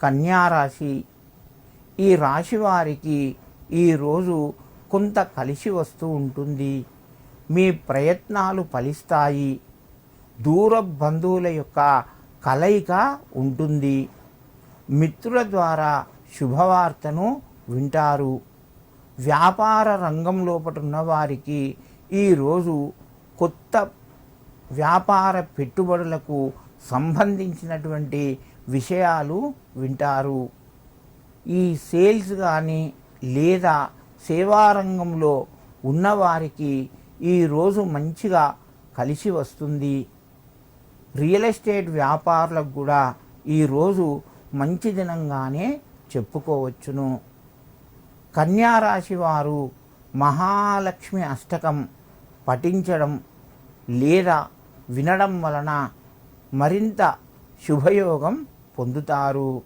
కన్యారాశి. ఈ రాశి వారికి ఈరోజు కొంత కలిసి వస్తూ ఉంటుంది. మీ ప్రయత్నాలు ఫలిస్తాయి. దూర బంధువుల యొక్క కలయిక ఉంటుంది. మిత్రుల ద్వారా శుభవార్తను వింటారు. వ్యాపార రంగం లోపల ఉన్నవారికి ఈరోజు కొత్త వ్యాపార పెట్టుబడులకు సంబంధించినటువంటి విషయాలు వింటారు. ఈ సేల్స్ కానీ లేదా సేవారంగంలో ఉన్నవారికి ఈరోజు మంచిగా కలిసి వస్తుంది. రియల్ ఎస్టేట్ వ్యాపారులకు కూడా ఈరోజు మంచి దినంగానే చెప్పుకోవచ్చును. కన్యారాశి వారు మహాలక్ష్మి అష్టకం పఠించడం లేదా వినడం వలన మరింత శుభయోగం పొందుతారు.